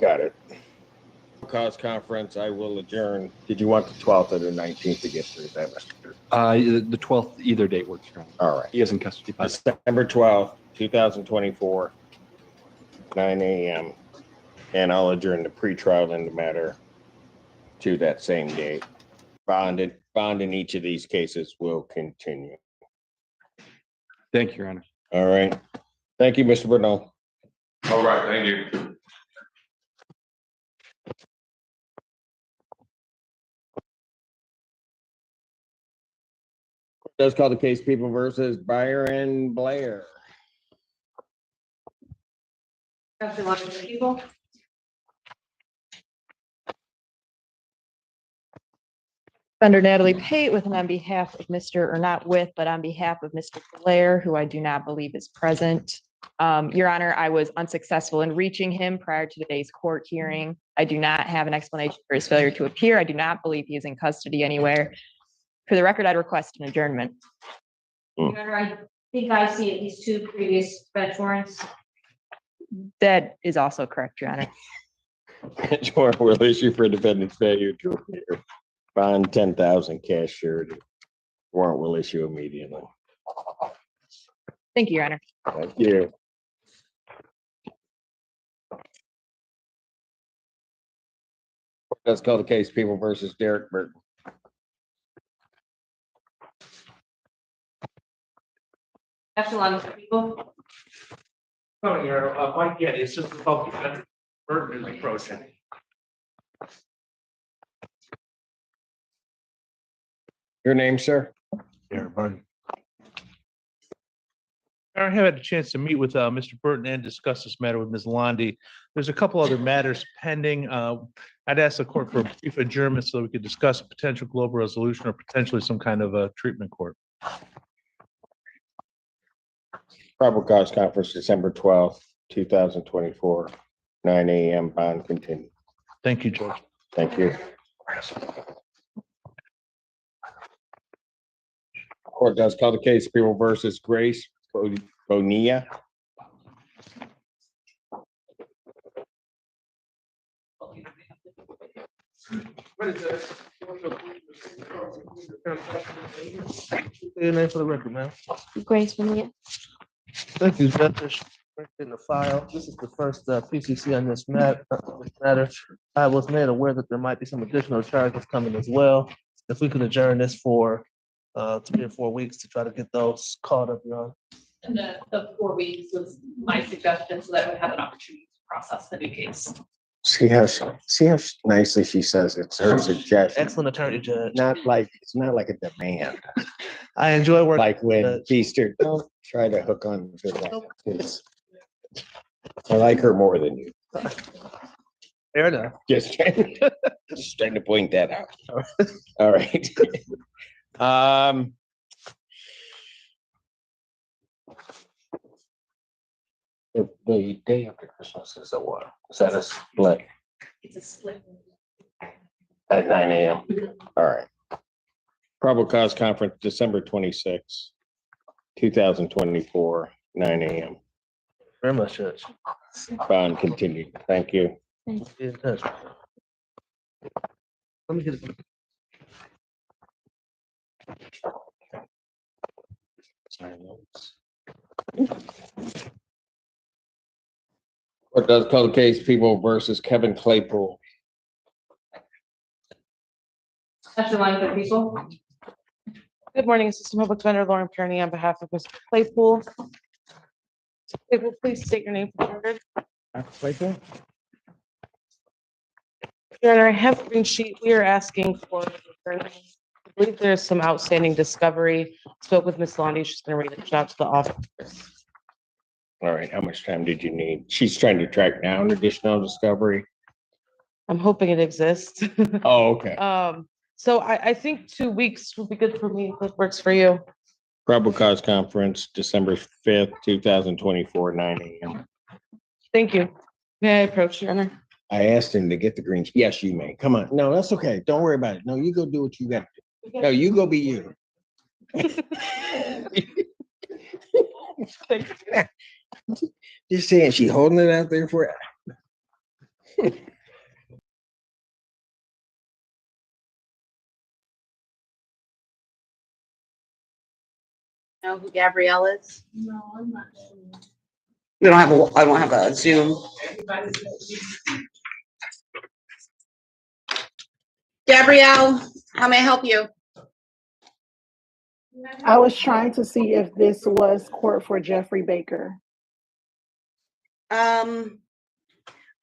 Got it. Cause conference, I will adjourn. Did you want the 12th or the 19th to get through that, Mr. The 12th, either date works for him. All right. He is in custody. December 12th, 2024, 9 a.m. And I'll adjourn the pretrial in the matter to that same date. Bond in each of these cases will continue. Thank you, Your Honor. All right. Thank you, Mr. Bernal. All right, thank you. Does call the case People versus Byron Blair. People. Defender Natalie Pate with and on behalf of Mr. or not with, but on behalf of Mr. Blair, who I do not believe is present. Your Honor, I was unsuccessful in reaching him prior to today's court hearing. I do not have an explanation for his failure to appear. I do not believe he is in custody anywhere. For the record, I'd request an adjournment. Your Honor, I think I see at least 2 previous bench warrants. That is also correct, Your Honor. Bench warrant will issue for defendant's failure to appear. Bond 10,000, cash surety. Warrant will issue immediately. Thank you, Your Honor. Thank you. Let's call the case People versus Derek Burton. Echelon for people. Oh, Your Honor, Mike Getty, Assistant Public Defender, Burton is approaching. Your name, sir? Derek Burton. I have had a chance to meet with Mr. Burton and discuss this matter with Ms. Londy. There's a couple other matters pending. I'd ask the court for a brief adjournment so we could discuss a potential global resolution or potentially some kind of a treatment court. Probable cause conference December 12th, 2024, 9 a.m. Bond continued. Thank you, Judge. Thank you. Court does call the case People versus Grace Bonilla. What is that? Your name for the record, ma'am. Grace Bonilla. Thank you, Judge. In the file, this is the first PCC on this matter. I was made aware that there might be some additional charges coming as well. If we could adjourn this for 3 or 4 weeks to try to get those caught up, Your Honor. And the 4 weeks was my suggestion so that we have an opportunity to process the new case. See how nicely she says it's her suggestion. Excellent attorney, Judge. It's not like a demand. I enjoy working. Like when Feaster, don't try to hook on. I like her more than you. Fair enough. Just trying to point that out. All right. The day after Christmas is a what? Is that a split It's a split. at 9 a.m.? All right. Probable cause conference December 26, 2024, 9 a.m. Very much, Judge. Bond continued. Thank you. Be in touch. Let me get it. What does call the case People versus Kevin Claypool? Echelon for people. Good morning, Assistant Public Defender Lauren Kearney on behalf of Mr. Claypool. Claypool, please state your name for the record. Claypool? Your Honor, I have a green sheet. We are asking for, I believe there's some outstanding discovery. Spoke with Ms. Londy. She's going to reach out to the office. All right. How much time did you need? She's trying to track down additional discovery. I'm hoping it exists. Oh, okay. So I think 2 weeks would be good for me. If that works for you. Probable cause conference December 5th, 2024, 9 a.m. Thank you. May I approach, Your Honor? I asked him to get the green. Yes, you may. Come on. No, that's okay. Don't worry about it. No, you go do what you got to do. No, you go be you. Just saying, she holding it out there for Know who Gabrielle is? No, I'm not sure. I don't have a Zoom. Gabrielle, how may I help you? I was trying to see if this was court for Jeffrey Baker.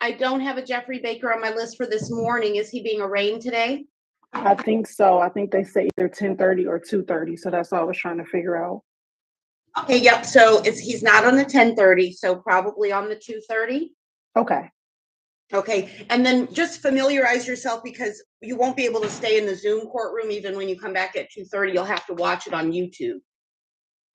I don't have a Jeffrey Baker on my list for this morning. Is he being arraigned today? I think so. I think they say either 10:30 or 2:30. So that's what I was trying to figure out. Okay, yep. So he's not on the 10:30, so probably on the 2:30. Okay. Okay, and then just familiarize yourself because you won't be able to stay in the Zoom courtroom even when you come back at 2:30. You'll have to watch it on YouTube.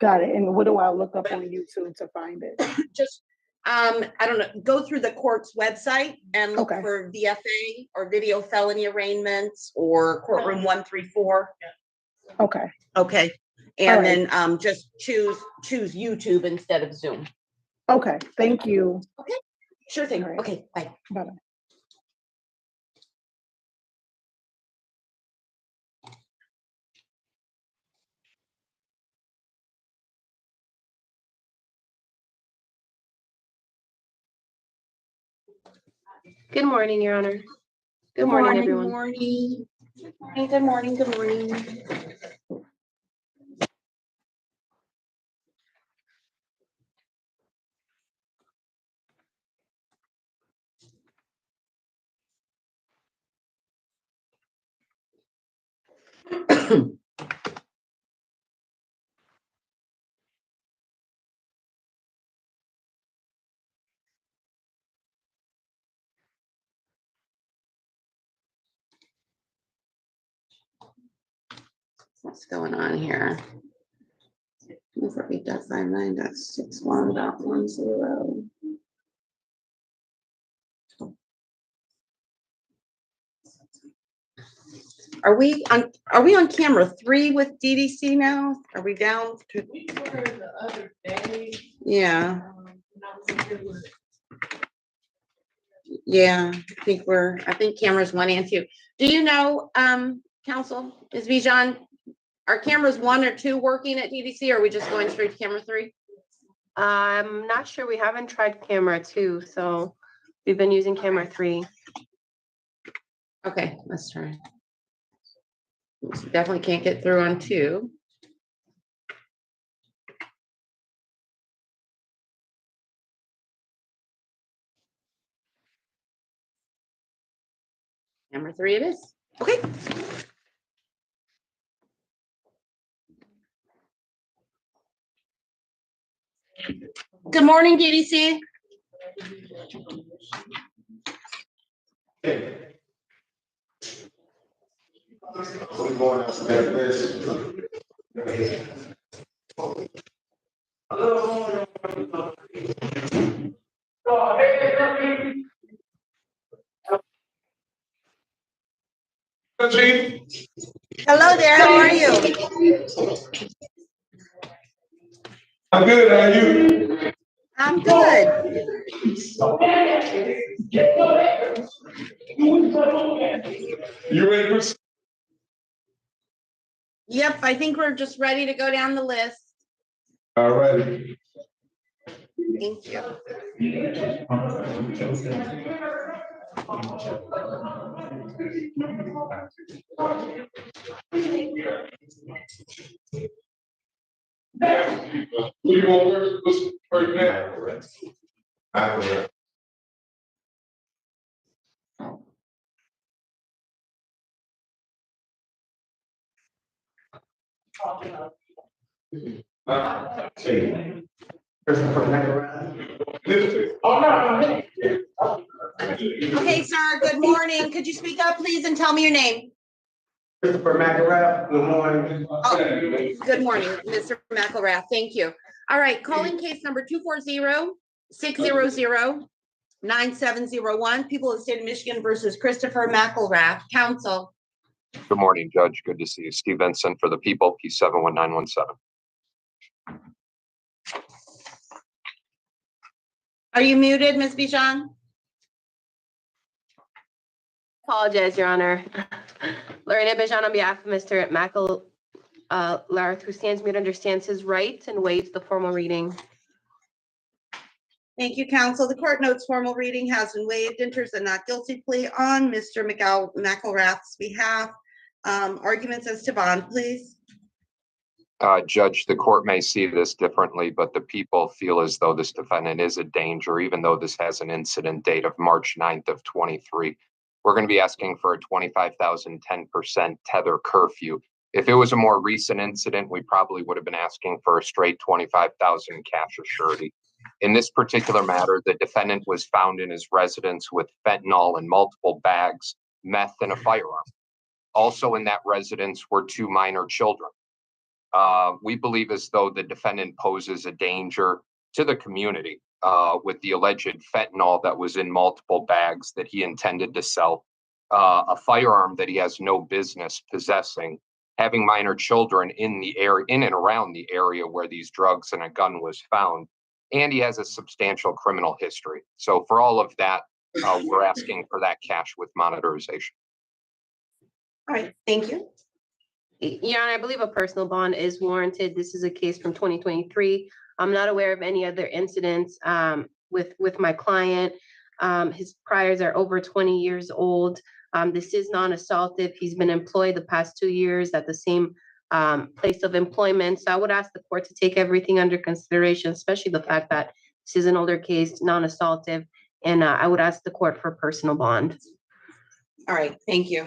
Got it. And what do I look up on YouTube to find it? Just I don't know, go through the court's website and look Okay. for VFA or video felony arraignments or courtroom 134. Okay. Okay. And All right. then just choose YouTube instead of Zoom. Okay. Thank you. Okay. Sure thing. All right. Okay. Bye. Bye-bye. Good morning, Your Honor. Good morning, everyone. Good morning. Good morning. Good morning. What's going on here? 48.59.61.10. Are we on camera 3 with DDC now? Are we down to? We were the other day. Yeah, when I was in here with- yeah. I think cameras 1 and 2. Do you know, counsel, is Bijan, are cameras 1 or 2 working at DDC or are we just going straight to camera 3? I'm not sure. We haven't tried camera 2, so we've been using camera 3. Okay, let's try. Definitely can't get through on 2. Camera 3 it is. Okay. Good morning, DDC. Hello there, how are you? I'm good, how are you? I'm good. You ready for? Yep, I think we're just ready to go down the list. All righty. Thank you. Who you want first now? Okay, sir, good morning. Could you speak up, please, and tell me your name? Christopher McElrath, good morning. Oh, good morning, Mr. McElrath. Thank you. All right, calling case number 240-600-9701, people of the state of Michigan versus Christopher McElrath. Counsel. Good morning, Judge. Good to see you. Steve Vincent for the people, P71917. Are you muted, Ms. Bijan? Apologize, Your Honor. Lorena Bejan on behalf of Mr. Larth, who stands mute, understands his rights and waives the formal reading. Thank you, counsel. The court notes formal reading has been waived, enters a not guilty plea on Mr. McElrath's behalf. Arguments as to bond, please. Judge, the court may see this differently, but the people feel as though this defendant is a danger, even though this has an incident date of March 9th of 23. We're going to be asking for a $25,000, 10% tether curfew. If it was a more recent incident, we probably would have been asking for a straight $25,000 cash or surety. In this particular matter, the defendant was found in his residence with fentanyl in multiple bags, meth, and a firearm. Also in that residence were 2 minor children. We believe as though the defendant poses a danger to the community with the alleged fentanyl that was in multiple bags that he intended to sell, a firearm that he has no business possessing, having minor children in the area, in and around the area where these drugs and a gun was found, and he has a substantial criminal history. So for all of that, we're asking for that cash with monitorization. All right, thank you. Your Honor, I believe a personal bond is warranted. This is a case from 2023. I'm not aware of any other incidents with my client. His priors are over 20 years old. This is non-assaultive. He's been employed the past 2 years at the same place of employment. So I would ask the court to take everything under consideration, especially the fact that this is an older case, non-assaultive, and I would ask the court for personal bond. All right, thank you.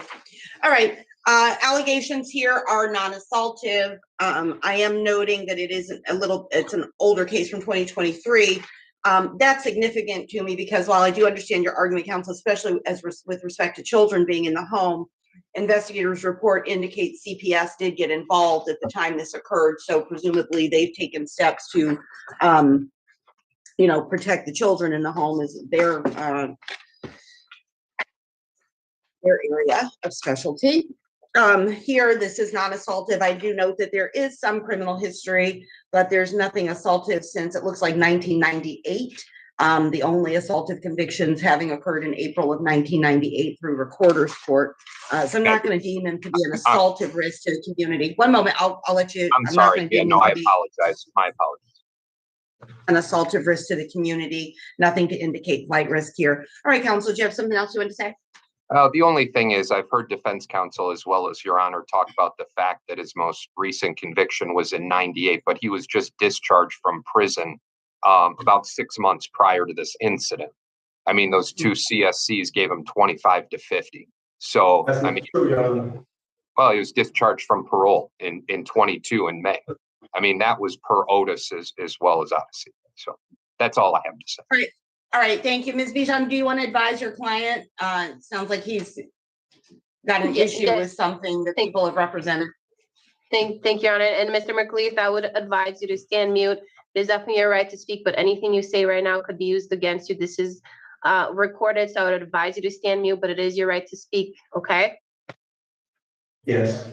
All right, allegations here are non-assaultive. I am noting that it's an older case from 2023. That's significant to me because while I do understand your argument, counsel, especially with respect to children being in the home, investigators' report indicates CPS did get involved at the time this occurred. So presumably they've taken steps to, protect the children in the home as their area of specialty. Here, this is non-assaultive. I do note that there is some criminal history, but there's nothing assaultive since it looks like 1998. The only assaultive convictions having occurred in April of 1998 through recorder's court. So I'm not going to deem him to be an assaultive risk to the community. One moment, I'll let you. I'm sorry. Yeah, no, I apologize. My apologies. An assaultive risk to the community. Nothing to indicate flight risk here. All right, counsel, do you have something else you want to say? The only thing is I've heard defense counsel as well as Your Honor talk about the fact that his most recent conviction was in 98, but he was just discharged from prison about 6 months prior to this incident. I mean, those 2 CSCs gave him 25 to 50. So, I mean, well, he was discharged from parole in 22 in May. I mean, that was per Otis as well as Odyssey. So that's all I have to say. All right. All right, thank you. Ms. Bijan, do you want to advise your client? It sounds like he's got an issue with something that people have represented. Thank you, Your Honor. And Mr. McLeaf, I would advise you to stand mute. It is definitely your right to speak, but anything you say right now could be used against you. This is recorded, so I would advise you to stand mute, but it is your right to speak, okay? Yes.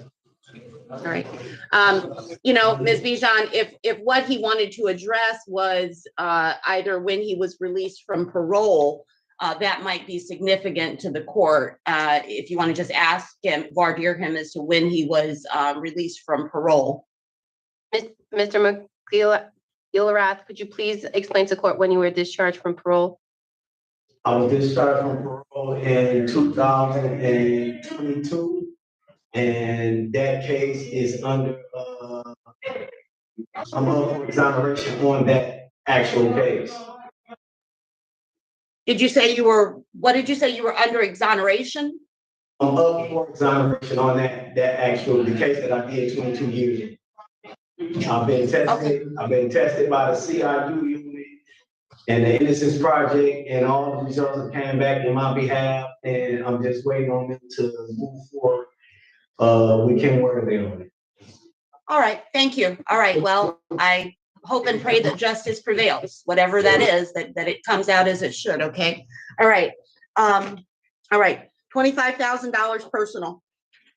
All right. Ms. Bijan, if what he wanted to address was either when he was released from parole, that might be significant to the court. If you want to just ask him, voir him as to when he was released from parole. Mr. McElrath, could you please explain to court when you were discharged from parole? I was discharged from parole in 2022. And that case is under I'm up for exoneration on that actual case. Did you say you were under exoneration? I'm up for exoneration on the case that I did 22 years ago. I've been tested. Okay. I've been tested by the CIU unit and the Innocence Project, and all the results have came back in my behalf, and I'm just waiting on them to move forward. We can work on it. All right, thank you. All right, well, I hope and pray that justice prevails, whatever that is, that it comes out as it should, okay? All right, $25,000 personal.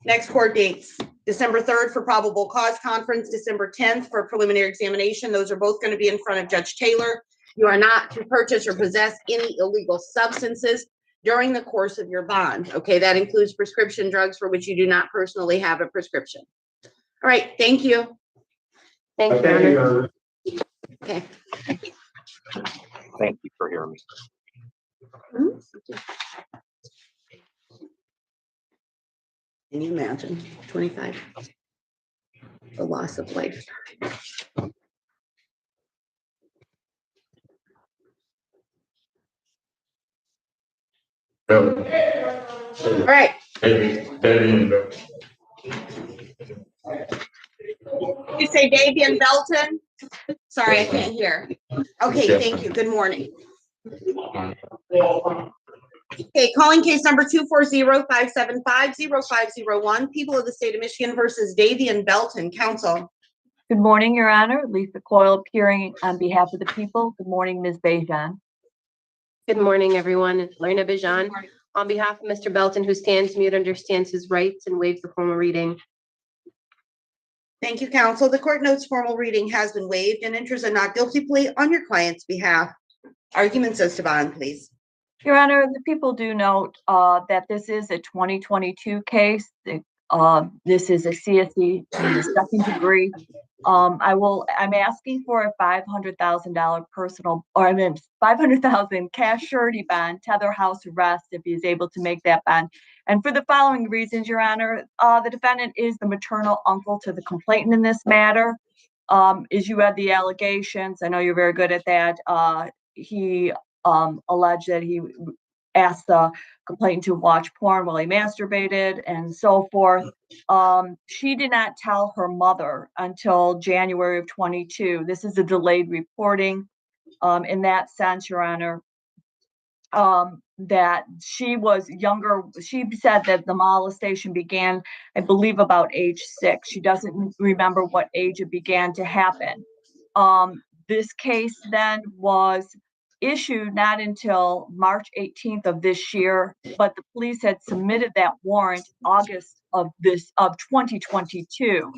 Next court dates, December 3rd for probable cause conference, December 10th for preliminary examination. Those are both going to be in front of Judge Taylor. You are not to purchase or possess any illegal substances. during the course of your bond. Okay, that includes prescription drugs for which you do not personally have a prescription. All right, thank you. Thank you, Thank you, Your Your Honor. Honor. Okay. Thank you for hearing me. Can you imagine 25? The loss of life. All right. You say Davian Belton? Sorry, I can't hear. Okay, thank you. Good morning. Okay, calling case number 240-575-0501, people of the state of Michigan versus Davian Belton. Counsel. Good morning, Your Honor. Lisa Coyle appearing on behalf of the people. Good morning, Ms. Bejan. Good morning, everyone. It's Lorena Bijan. On behalf of Mr. Belton, who stands mute, understands his rights and waives the formal reading. Thank you, counsel. The court notes formal reading has been waived and enters a not guilty plea on your client's behalf. Arguments as to bond, please. Your Honor, the people do note that this is a 2022 case. This is a CSE in the second degree. I'm asking for a $500,000 $500,000 cash surety bond, tether house arrest if he is able to make that bond. And for the following reasons, Your Honor, the defendant is the maternal uncle to the complainant in this matter. As you read the allegations, I know you're very good at that. He alleged that he asked the complainant to watch porn while he masturbated and so forth. She did not tell her mother until January of 22. This is a delayed reporting. In that sense, Your Honor, that she was younger. She said that the molestation began, I believe, about age 6. She doesn't remember what age it began to happen. This case then was issued not until March 18th of this year, but the police had submitted that warrant August of 2022.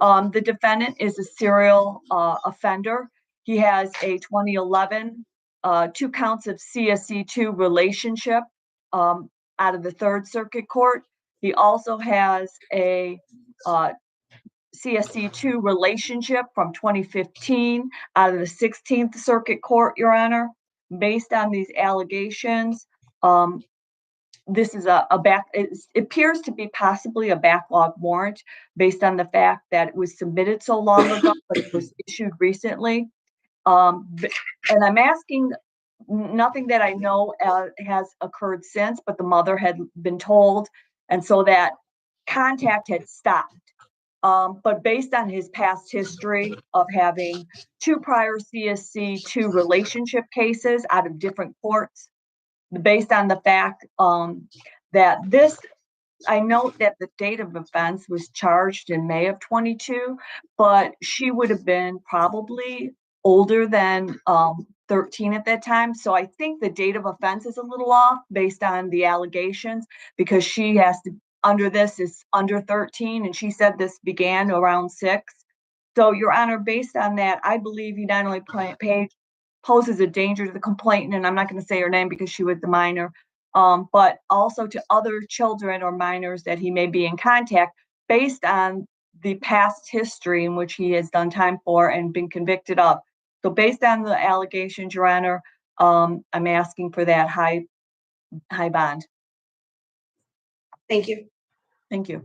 The defendant is a serial offender. He has a 2011 2 counts of CSE2 relationship out of the Third Circuit Court. He also has a CSE2 relationship from 2015 out of the 16th Circuit Court, Your Honor. Based on these allegations, this is it appears to be possibly a backlog warrant based on the fact that it was submitted so long ago, but it was issued recently. And I'm asking, nothing that I know has occurred since, but the mother had been told, and so that contact had stopped. But based on his past history of having 2 prior CSC2 relationship cases out of different courts, based on the fact that I note that the date of offense was charged in May of 22, but she would have been probably older than 13 at that time. So I think the date of offense is a little off based on the allegations, because she has to, under this, is under 13, and she said this began around 6. So, Your Honor, based on that, I believe you not only poses a danger to the complainant, and I'm not going to say her name because she was the minor, but also to other children or minors that he may be in contact, based on the past history in which he has done time for and been convicted of. So based on the allegations, Your Honor, I'm asking for that high bond. Thank you. Thank you.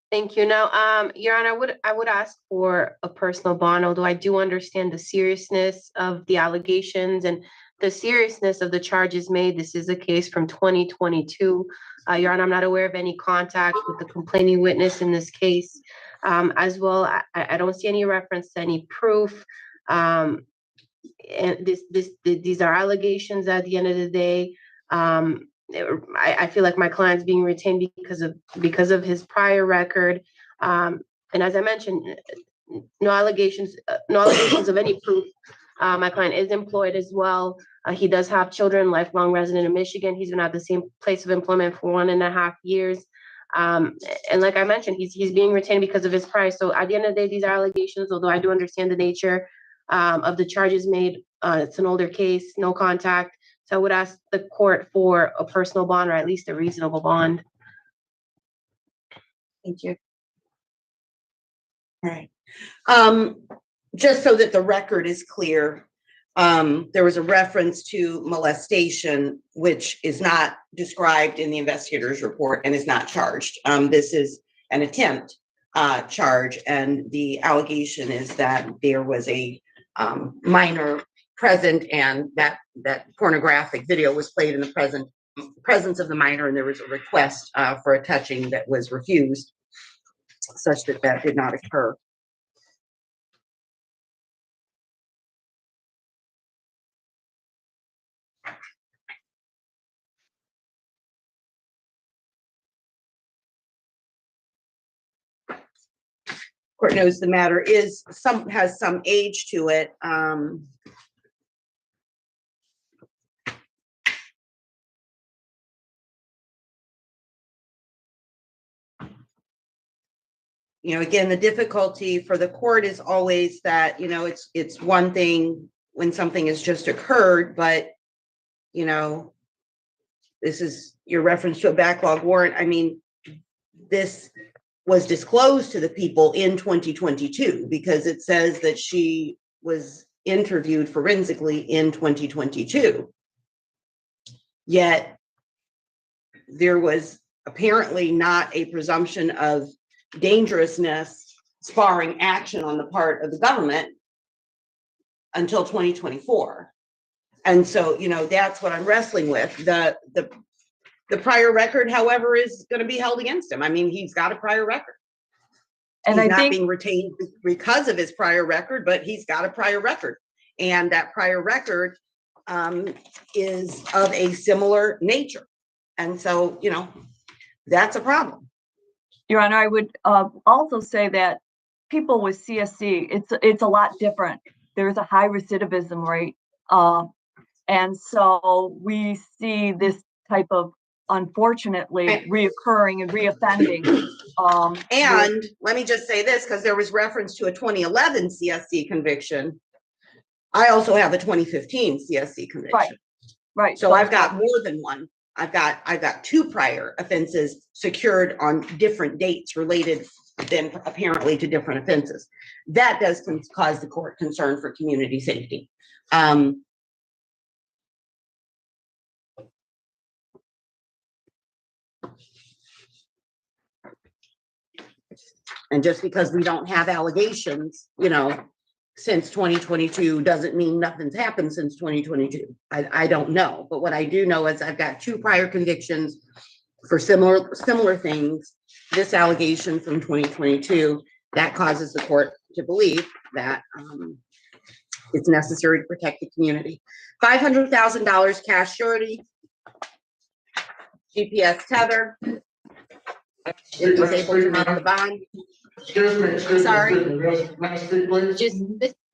Thank you. Now, Your Honor, I would ask for a personal bond, although I do understand the seriousness of the allegations and the seriousness of the charges made. This is a case from 2022. Your Honor, I'm not aware of any contact with the complaining witness in this case. As well, I don't see any reference to any proof. And these are allegations at the end of the day. I feel like my client's being retained because of his prior record. And as I mentioned, no allegations of any proof. My client is employed as well. He does have children, lifelong resident of Michigan. He's been at the same place of employment for 1.5 years. And like I mentioned, he's being retained because of his prior. So at the end of the day, these are allegations, although I do understand the nature of the charges made. It's an older case, no contact. So I would ask the court for a personal bond or at least a reasonable bond. Thank you. All right. Just so that the record is clear, there was a reference to molestation, which is not described in the investigator's report and is not charged. This is an attempt charge, and the allegation is that there was a minor present and that pornographic video was played in the presence of the minor, and there was a request for a touching that was refused, such that that did not occur. Court knows the matter has some age to it. You know, again, the difficulty for the court is always that, you know, it's one thing when something has just occurred, but, you know, this is your reference to a backlog warrant. I mean, this was disclosed to the people in 2022 because it says that she was interviewed forensically in 2022. Yet there was apparently not a presumption of dangerousness sparring action on the part of the government until 2024. And so, you know, that's what I'm wrestling with. The prior record, however, is going to be held against him. I mean, he's got a prior record. And he's not being retained because of his prior record, but he's got a prior record. And that prior record is of a similar nature. And so, you know, that's a problem. Your Honor, I would also say that people with CSC, it's a lot different. There's a high recidivism rate. And so we see this type of, unfortunately, reoccurring and reoffending. And let me just say this, because there was reference to a 2011 CSC conviction. I also have a 2015 CSC conviction. Right. So I've got more than one. I've got two prior offenses secured on different dates related then apparently to different offenses. That does cause the court concern for community safety. And just because we don't have allegations, you know, since 2022 doesn't mean nothing's happened since 2022. I don't know, but what I do know is I've got two prior convictions for similar things. This allegation from 2022 that causes the court to believe that it's necessary to protect the community. $500,000 cash surety, GPS tether. It was able to make the bond. Sorry. Just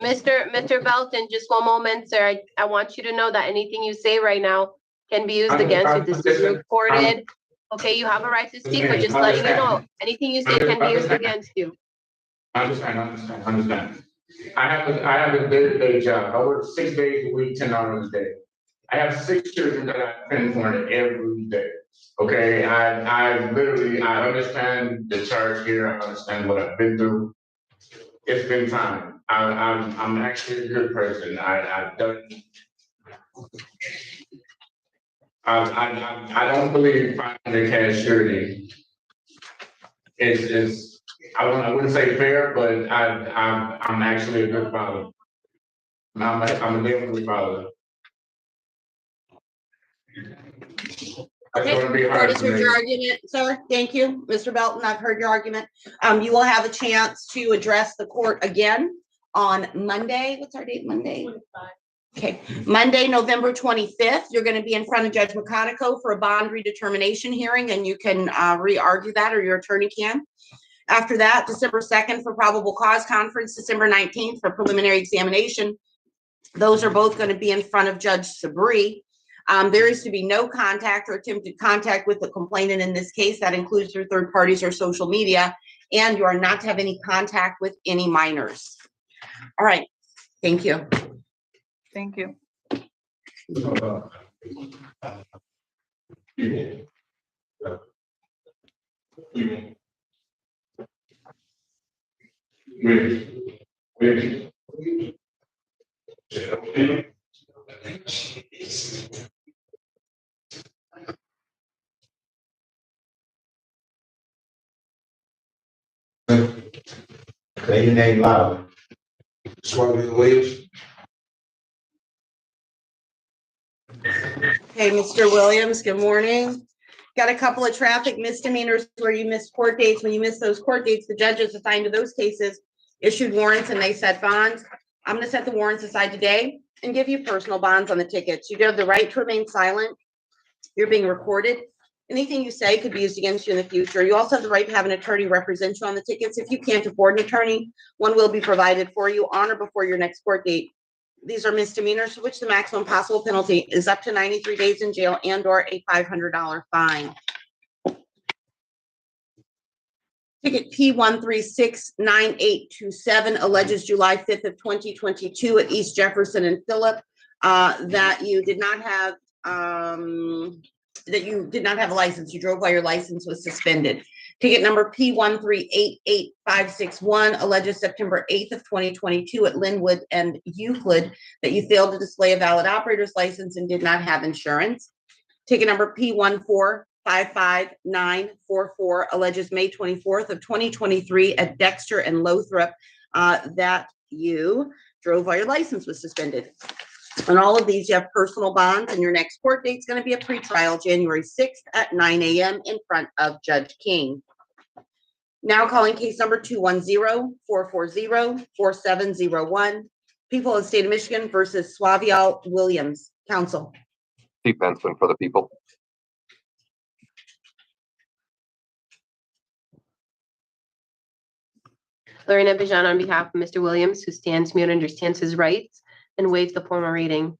Mr. Belton, just one moment, sir. I want you to know that anything you say right now can be used against you. This is recorded. Okay, you have a right to speak, but just letting you know, anything you say can be used against you. Understand. I have a day job. I work 6 days a week, 10 hours a day. I have 6 children that I fend for every day. Okay, I literally understand the charge here. I understand what I've been through. It's been time. I'm actually a good person. I don't believe finding cash surety is I wouldn't say fair, but I'm actually a good father. I'm a good father. Okay, court has heard your argument, sir. Thank you, Mr. Belton. I've heard your argument. You will have a chance to address the court again on Monday. What's our date? Monday? Okay, Monday, November 25th. You're going to be in front of Judge McConico for a bond redetermination hearing, and you can re-argue that, or your attorney can. After that, December 2nd for probable cause conference, December 19th for preliminary examination. Those are both going to be in front of Judge Sabri. There is to be no contact or attempted contact with the complainant in this case. That includes through third parties or social media, and you are not to have any contact with any minors. All right, thank you. Thank you. Say your name loud. Swami Williams. Okay, Mr. Williams, good morning. Got a couple of traffic misdemeanors where you missed court dates. When you missed those court dates, the judges assigned to those cases issued warrants and they set bonds. I'm gonna set the warrants aside today and give you personal bonds on the tickets. You do have the right to remain silent. You're being recorded. Anything you say could be used against you in the future. You also have the right to have an attorney represent you on the tickets. If you can't afford an attorney, one will be provided for you on or before your next court date. These are misdemeanors for which the maximum possible penalty is up to 93 days in jail and/or a $500 fine. Ticket P1369827 alleges July 5th of 2022 at East Jefferson and Phillip that you did not have a license. You drove while your license was suspended. Ticket number P1388561 alleges September 8th of 2022 at Linwood and Euclid that you failed to display a valid operator's license and did not have insurance. Ticket number P1455944 alleges May 24th of 2023 at Dexter and Lothrop that you drove while your license was suspended. On all of these, you have personal bonds, and your next court date is going to be a pretrial January 6th at 9 a.m. in front of Judge King. Now calling case number 210-440-4701, people of the state of Michigan versus Swavial Williams. Counsel. Steve Benson for the people. Lorena Bijan on behalf of Mr. Williams, who stands mute, understands his rights, and waives the formal reading.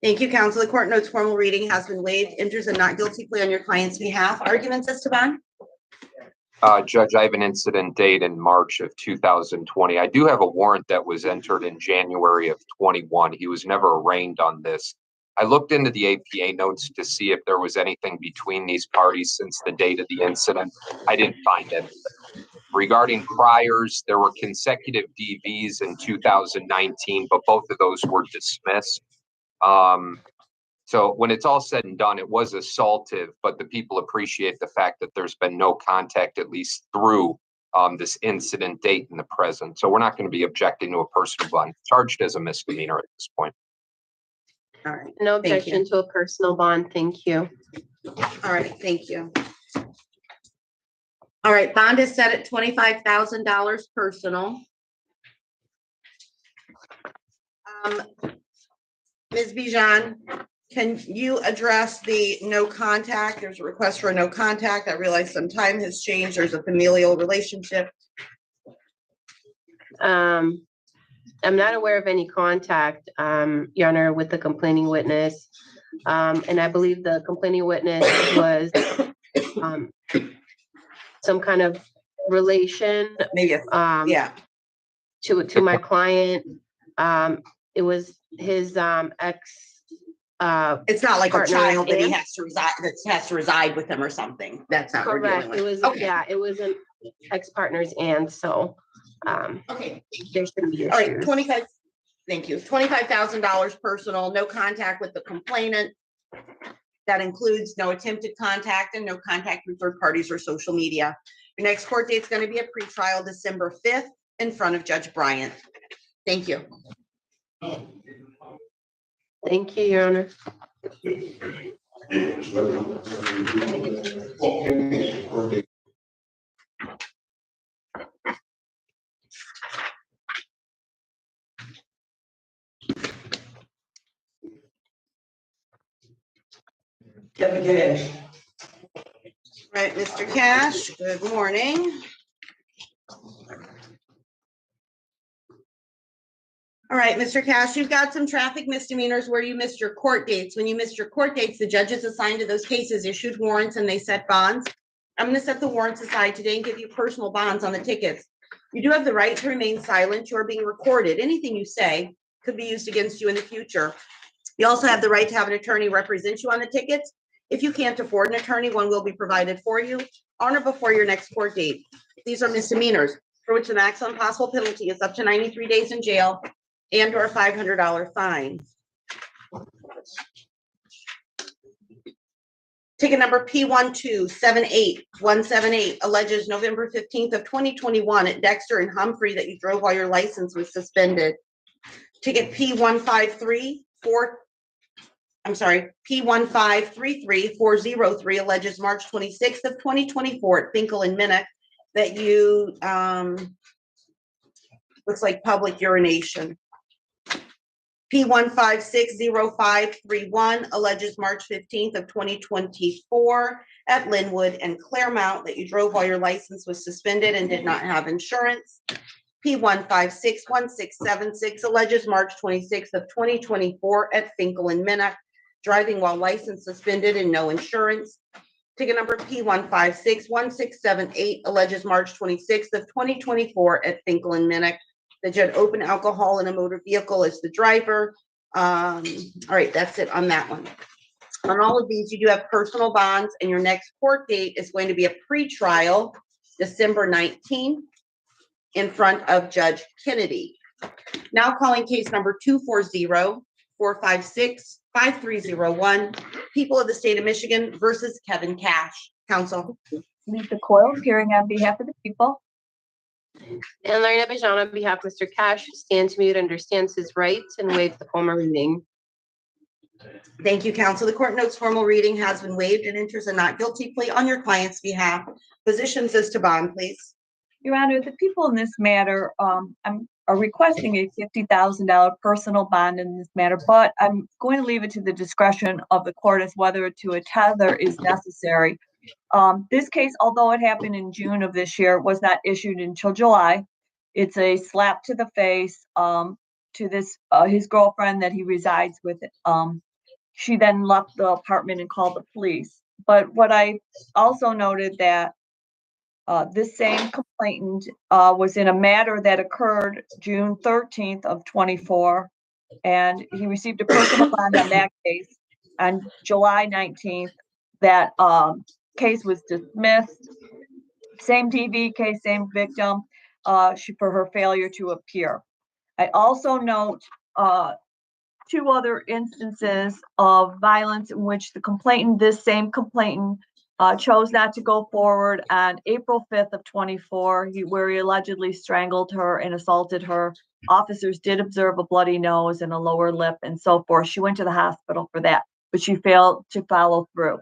Thank you, counsel. The court notes formal reading has been waived. Enters a not guilty plea on your client's behalf. Arguments as to bond? Judge, I have an incident date in March of 2020. I do have a warrant that was entered in January of 21. He was never arraigned on this. I looked into the APA notes to see if there was anything between these parties since the date of the incident. I didn't find anything. Regarding priors, there were consecutive DVs in 2019, but both of those were dismissed. So when it's all said and done, it was assaultive, but the people appreciate the fact that there's been no contact, at least through this incident date in the present. So we're not going to be objecting to a personal bond charged as a misdemeanor at this point. All right. No objection to a personal bond. Thank you. All right. Thank you. All right. Bond is set at $25,000 personal. Ms. Bijan, can you address the no contact? There's a request for a no contact. I realize some time has changed. There's a familial relationship. I'm not aware of any contact, Your Honor, with the complaining witness. And I believe the complaining witness was some kind of relation, maybe yeah, to my client. It was his ex. It's not like a child that he aunt. has to reside with him or something. That's not what we're Correct. dealing It with. was yeah, it was an ex-partner's aunt. So okay, there shouldn't be issues. All right, 25. Thank you. $25,000 personal, no contact with the complainant. That includes no attempted contact and no contact with third parties or social media. Your next court date is going to be a pretrial December 5th in front of Judge Bryant. Thank you. Thank you, Your Honor. Kevin Cash. Right, Mr. Cash, good morning. All right, Mr. Cash, you've got some traffic misdemeanors where you missed your court dates. When you missed your court dates, the judges assigned to those cases issued warrants and they set bonds. I'm going to set the warrants aside today and give you personal bonds on the tickets. You do have the right to remain silent. You are being recorded. Anything you say could be used against you in the future. You also have the right to have an attorney represent you on the tickets. If you can't afford an attorney, one will be provided for you on or before your next court date. These are misdemeanors for which the maximum possible penalty is up to 93 days in jail and or a $500 fine. Ticket number P1278178 alleges November 15th of 2021 at Dexter and Humphrey that you drove while your license was suspended. Ticket P1533403 alleges March 26th of 2024 at Finkel and Minnick that you looks like public urination. P1560531 alleges March 15th of 2024 at Linwood and Claremont that you drove while your license was suspended and did not have insurance. P1561676 alleges March 26th of 2024 at Finkel and Minnick, driving while license suspended and no insurance. Ticket number P1561678 alleges March 26th of 2024 at Finkel and Minnick that you had open alcohol in a motor vehicle as the driver. All right, that's it on that one. On all of these, you do have personal bonds, and your next court date is going to be a pre-trial, December 19th, in front of Judge Kennedy. Now calling case number 240-456-5301, People of the State of Michigan versus Kevin Cash. Counsel. Lisa Coyle, appearing on behalf of the people. And Lorena Bejan on behalf of Mr. Cash, stands mute, understands his rights, and waives the formal reading. Thank you, counsel. The court notes formal reading has been waived and enters a not guilty plea on your client's behalf. Positions as to bond, please. Your Honor, the people in this matter are requesting a $50,000 personal bond in this matter, but I'm going to leave it to the discretion of the court as whether to a tether is necessary. This case, although it happened in June of this year, was not issued until July. It's a slap to the face to this his girlfriend that he resides with. She then left the apartment and called the police. But what I also noted that this same complainant was in a matter that occurred June 13th of 24, and he received a personal bond on that case. On July 19th, that case was dismissed. Same DV case, same victim, for her failure to appear. I also note two other instances of violence in which the complainant, this same complainant, chose not to go forward on April 5th of 24, where he allegedly strangled her and assaulted her. Officers did observe a bloody nose and a lower lip and so forth. She went to the hospital for that, but she failed to follow through.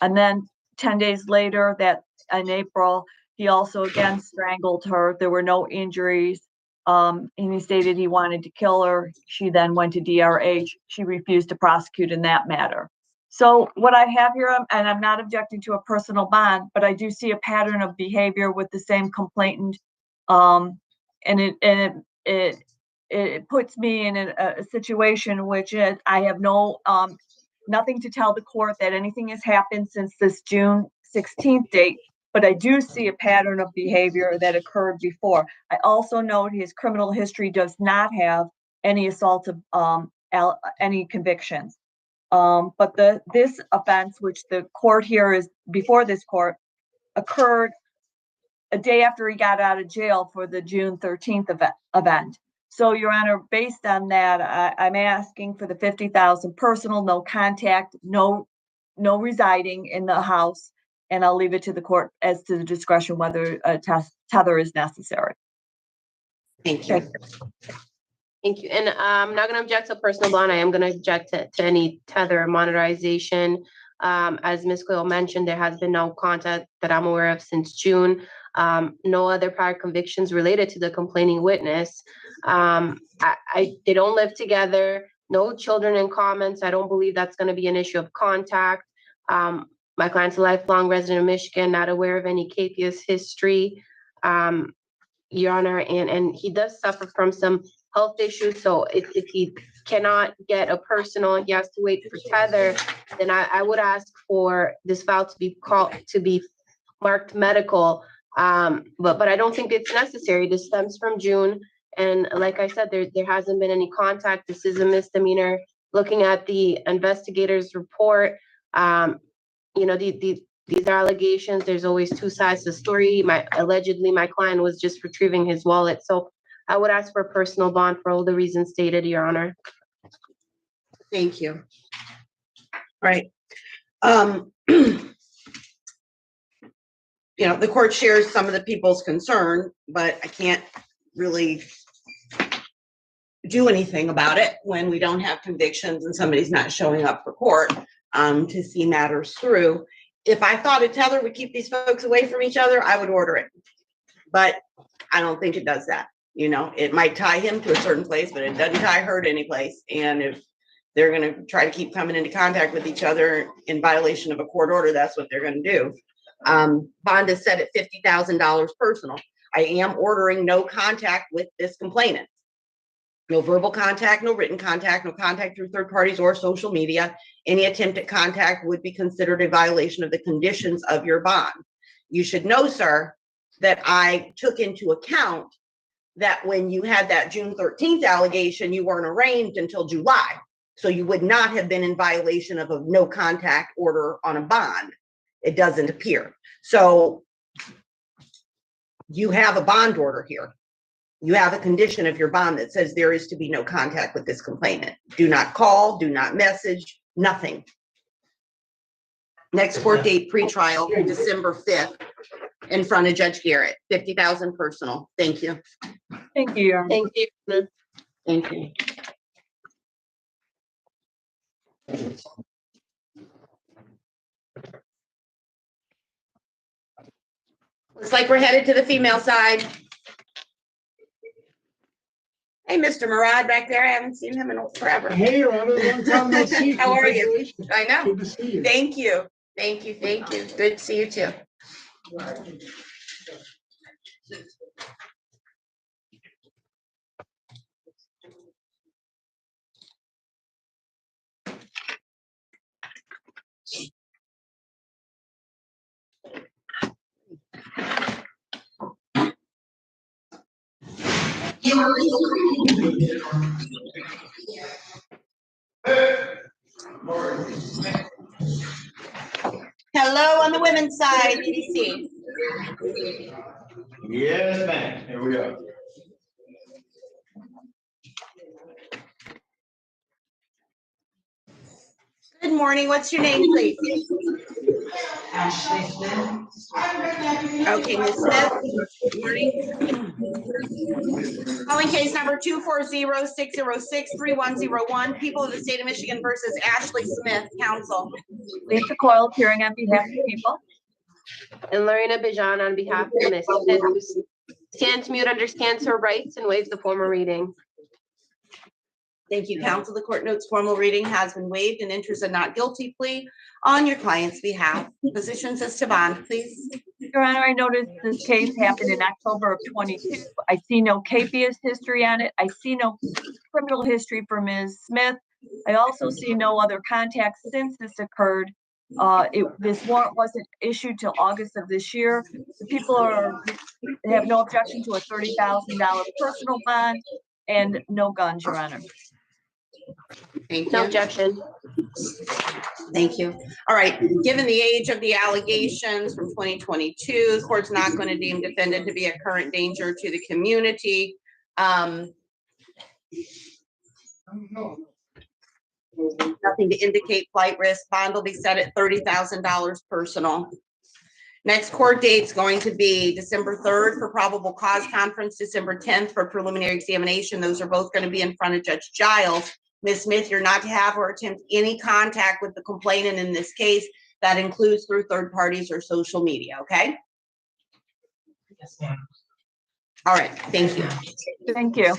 And then 10 days later, that in April, he also again strangled her. There were no injuries. And he stated he wanted to kill her. She then went to DRH. She refused to prosecute in that matter. So what I have here, and I'm not objecting to a personal bond, but I do see a pattern of behavior with the same complainant. And it puts me in a situation which is, I have nothing to tell the court that anything has happened since this June 16th date, but I do see a pattern of behavior that occurred before. I also note his criminal history does not have any assault of any convictions. But this offense, which the court here is before this court, occurred a day after he got out of jail for the June 13th event. So, Your Honor, based on that, I'm asking for the $50,000 personal, no contact, no residing in the house, and I'll leave it to the court as to the discretion whether a tether is necessary. Thank you. Thank you. And I'm not going to object to personal bond. I am going to object to any tether or monetization. As Ms. Coyle mentioned, there has been no contact that I'm aware of since June. No other prior convictions related to the complaining witness. They don't live together. No children in comments. I don't believe that's going to be an issue of contact. My client's a lifelong resident of Michigan, not aware of any capious history, Your Honor, and he does suffer from some health issues. So if he cannot get a personal, he has to wait for tether, then I would ask for this file to be marked medical. But I don't think it's necessary. This stems from June. And like I said, there hasn't been any contact. This is a misdemeanor. looking at the investigator's report, you know, these are allegations. There's always two sides to the story. Allegedly, my client was just retrieving his wallet. So I would ask for a personal bond for all the reasons stated, Your Honor. Thank you. All right. You know, the court shares some of the people's concern, but I can't really do anything about it when we don't have convictions and somebody's not showing up for court to see matters through. If I thought a tether would keep these folks away from each other, I would order it. But I don't think it does that. You know, it might tie him to a certain place, but it doesn't tie her to any place. And if they're going to try to keep coming into contact with each other in violation of a court order, that's what they're going to do. Bond is set at $50,000 personal. I am ordering no contact with this complainant. No verbal contact, no written contact, no contact through third parties or social media. Any attempt at contact would be considered a violation of the conditions of your bond. You should know, sir, that I took into account that when you had that June 13th allegation, you weren't arraigned until July. So you would not have been in violation of a no contact order on a bond. It doesn't appear. So you have a bond order here. You have a condition of your bond that says there is to be no contact with this complainant. Do not call, do not message, nothing. Next court date, pretrial, December 5th, in front of Judge Garrett, $50,000 personal. Thank you. Thank you, Your Honor. Thank you. Thank you. Looks like we're headed to the female side. Hey, Mr. Murad back there. I haven't seen him in forever. Hey, Rhonda, long time no see. How are you? I know. Good to see you. Thank you. Thank you. Thank you. Good to see you too. Hello on the women's side, EDC. Yes, ma'am. Here we go. Good morning. What's your name, please? Ashley Smith. Okay, Ms. Smith. Good morning. Calling case number 240-606-3101, People of the State of Michigan versus Ashley Smith, counsel. Lisa Coyle appearing on behalf of the people. And Lorena Bijan on behalf of Ms. Smith, who stands mute, understands her rights, and waives the formal reading. Thank you, counsel. The court notes formal reading has been waived and enters a not guilty plea on your client's behalf. Positions as to bond, please. Your Honor, I noticed this case happened in October of 22. I see no capious history on it. I see no criminal history for Ms. Smith. I also see no other contacts since this occurred. This warrant wasn't issued till August of this year. The people have no objection to a $30,000 personal bond and no guns, Your Honor. Thank you. No objection. Thank you. All right, given the age of the allegations from 2022, the court's not going to deem defendant to be a current danger to the community. Nothing to indicate flight risk. Bond will be set at $30,000 personal. Next court date's going to be December 3rd for probable cause conference, December 10th for preliminary examination. Those are both going to be in front of Judge Giles. Ms. Smith, you're not to have or attempt any contact with the complainant in this case. That includes through third parties or social media, okay? Yes, ma'am. All right, thank you. Thank you.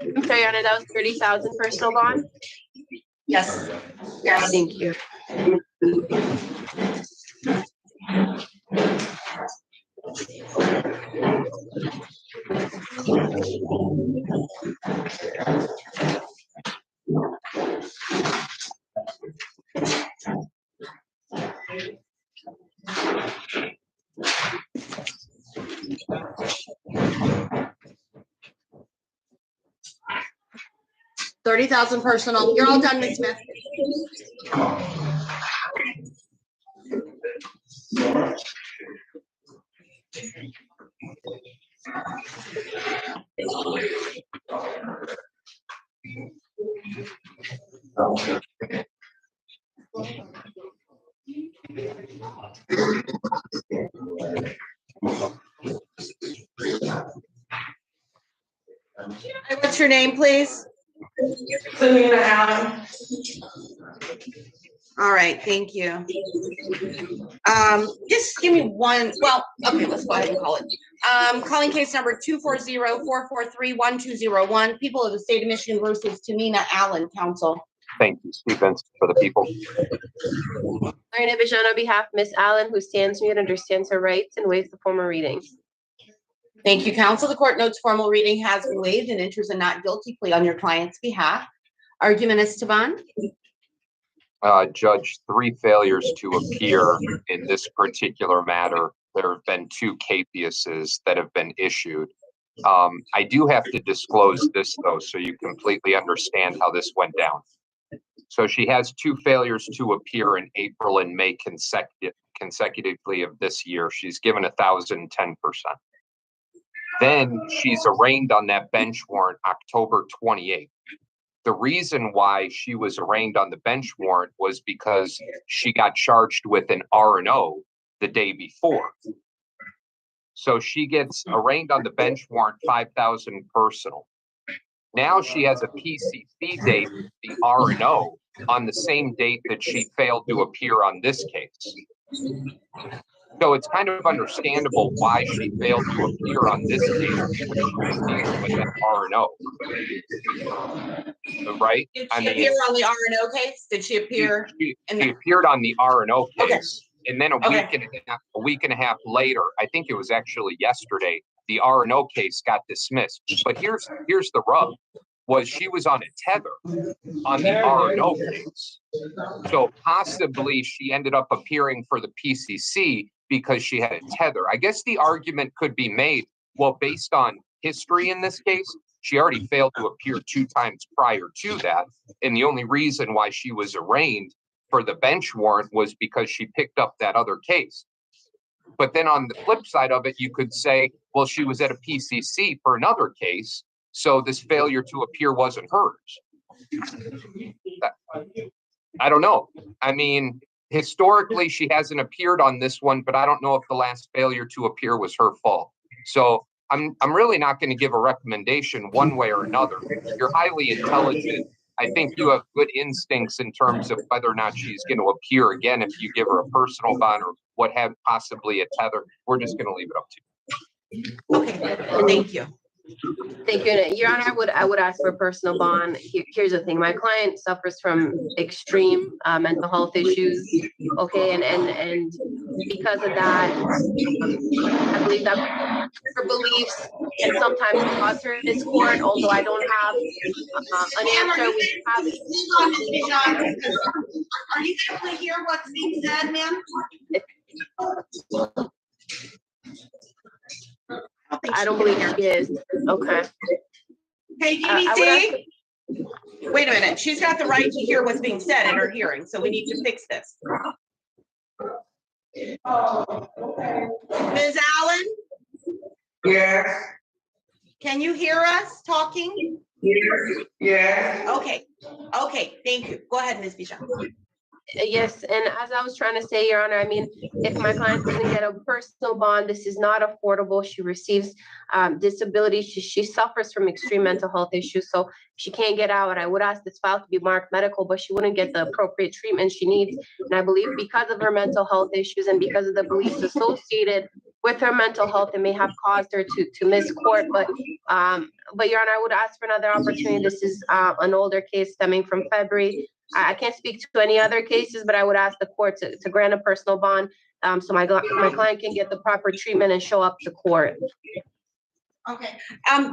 I'm sorry, Your Honor, that was 30,000 personal bond? Yes. Yes. Thank you. 30,000 personal. You're all done, Ms. Smith. What's your name, please? Selena Allen. All right, thank you. Just give me one, well, okay, let's go ahead and call it. Calling case number 240-443-1201, people of the state of Michigan versus Tamina Allen, counsel. Thank you, Steve Benson for the people. Marina Bijan on behalf of Ms. Allen, who stands mute, understands her rights, and waives the formal reading. Thank you, counsel. The court notes formal reading has been waived and enters a not guilty plea on your client's behalf. Argument is Taban. Judge, 3 failures to appear in this particular matter. There have been 2 capiases that have been issued. I do have to disclose this, though, so you completely understand how this went down. So she has 2 failures to appear in April and May consecutively of this year. She's given 1,010%. Then she's arraigned on that bench warrant October 28th. The reason why she was arraigned on the bench warrant was because she got charged with an R&O the day before. So she gets arraigned on the bench warrant 5,000 personal. Now she has a PCC date, the R&O, on the same date that she failed to appear on this case. So it's kind of understandable why she failed to appear on this case when she was dealing with an R&O. Right? Did she appear on the R&O case? Did she appear? She appeared on the R&O case. Okay. And then a week and a half later, I think it was actually yesterday, the R&O case got dismissed. But here's the rub, was she was on a tether on the R&O case. So possibly she ended up appearing for the PCC because she had a tether. I guess the argument could be made, well, based on history in this case, she already failed to appear 2 times prior to that. And the only reason why she was arraigned for the bench warrant was because she picked up that other case. But then on the flip side of it, you could say, well, she was at a PCC for another case, so this failure to appear wasn't hers. I don't know. I mean, historically, she hasn't appeared on this one, but I don't know if the last failure to appear was her fault. So I'm really not going to give a recommendation one way or another. You're highly intelligent. I think you have good instincts in terms of whether or not she's going to appear again if you give her a personal bond or what have possibly a tether. We're just going to leave it up to you. Okay, thank you. Thank you. Your Honor, I would ask for a personal bond. Here's the thing. My client suffers from extreme mental health issues. Okay. And because of that, I believe that her beliefs can sometimes cause her in this court, although I don't have an answer. We have. Are you able to hear what's being said, ma'am? I don't believe she is. Okay. Hey, DBC. Wait a minute. She's got the right to hear what's being said in her hearing, so we need to fix this. Ms. Allen? Yes. Can you hear us talking? Yes. Okay. Okay. Thank you. Go ahead, Ms. Bijan. Yes, and as I was trying to say, Your Honor, I mean, if my client doesn't get a personal bond, this is not affordable. She receives disability. She suffers from extreme mental health issues, so she can't get out. I would ask this file to be marked medical, but she wouldn't get the appropriate treatment she needs. And I believe because of her mental health issues and because of the beliefs associated with her mental health, it may have caused her to miss court. But Your Honor, I would ask for another opportunity. This is an older case stemming from February. I can't speak to any other cases, but I would ask the court to grant a personal bond so my client can get the proper treatment and show up to court. Okay.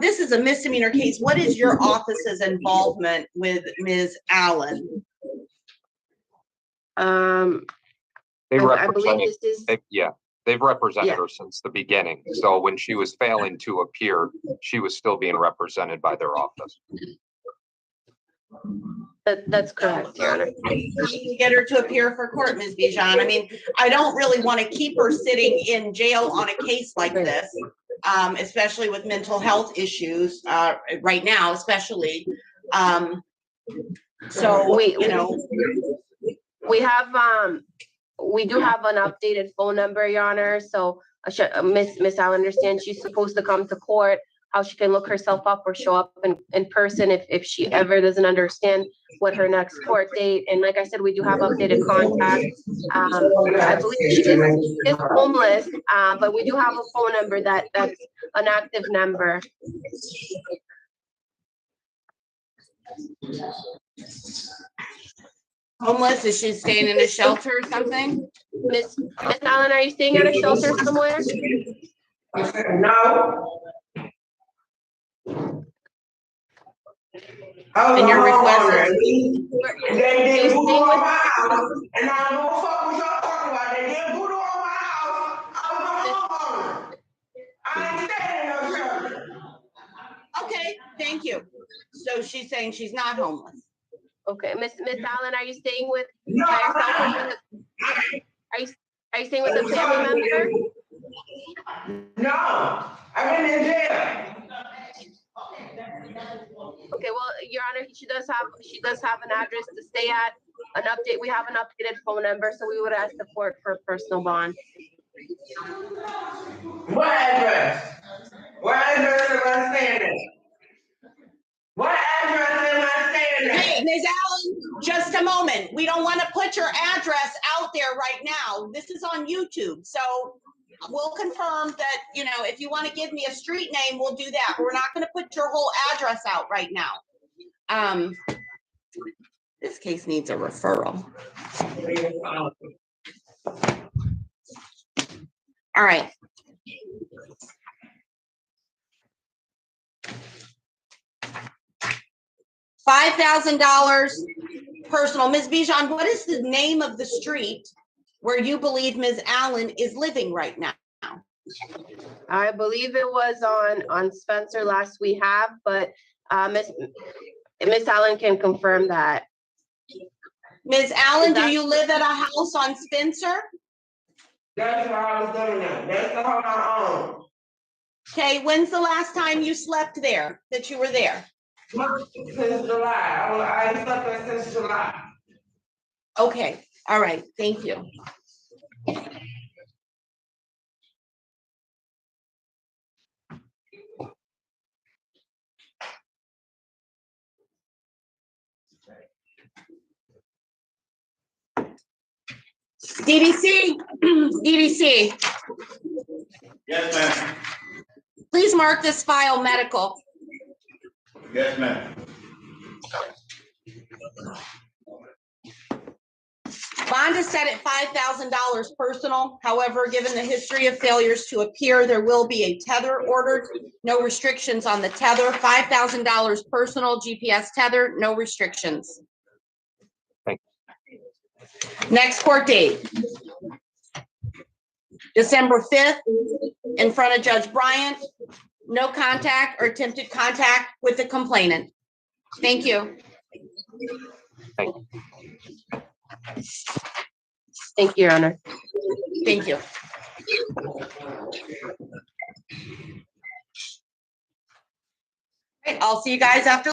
This is a misdemeanor case. What is your office's involvement with Ms. Allen? They've represented her since the beginning. So when she was failing to appear, she was still being represented by their office. That's correct, Your Honor. We can get her to appear for court, Ms. Bijan. I mean, I don't really want to keep her sitting in jail on a case like this, especially with mental health issues, right now, especially. So, we do have an updated phone number, Your Honor. So Miss Allen understands she's supposed to come to court, how she can look herself up or show up in person if she ever doesn't understand what her next court date. And like I said, we do have updated contacts. I believe she is homeless, but we do have a phone number that's an active number. Homeless, is she staying in a shelter or something? Miss Allen, are you staying at a shelter somewhere? No. And your request is? They did voodoo on my house, and I don't fuck what y'all talking about. They did voodoo on my house. I was a homeowner. I ain't staying in no shelter. Okay, thank you. So she's saying she's not homeless. Okay, Miss Allen, are you staying with No, by yourself? Are you staying with a family member? No, I've been in jail. Okay, well, Your Honor, she does have an address to stay at. An update. We have an updated phone number, so we would ask the court for a personal bond. What address? What address am I staying at? What address am I staying at? Hey, Ms. Allen, just a moment. We don't want to put your address out there right now. This is on YouTube, so we'll confirm that, if you want to give me a street name, we'll do that. We're not going to put your whole address out right now. This case needs a referral. All right. $5,000 personal. Ms. Bijan, what is the name of the street where you believe Ms. Allen is living right now? I believe it was on Spencer last we have, but Miss Allen can confirm that. Ms. Allen, do you live at a house on Spencer? That's where I was living at. That's the home I own. Okay, when's the last time you slept there, that you were there? Since July. I ain't slept there since July. Okay, all right, thank you. DDC, DDC. Yes, ma'am. Please mark this file medical. Yes, ma'am. Bond is set at $5,000 personal. However, given the history of failures to appear, there will be a tether ordered. No restrictions on the tether. $5,000 personal, GPS tether, no restrictions. Next court date. December 5th, in front of Judge Bryant. No contact or attempted contact with the complainant. Thank you. Thank you, Your Honor. Thank you. All right, I'll see you guys after.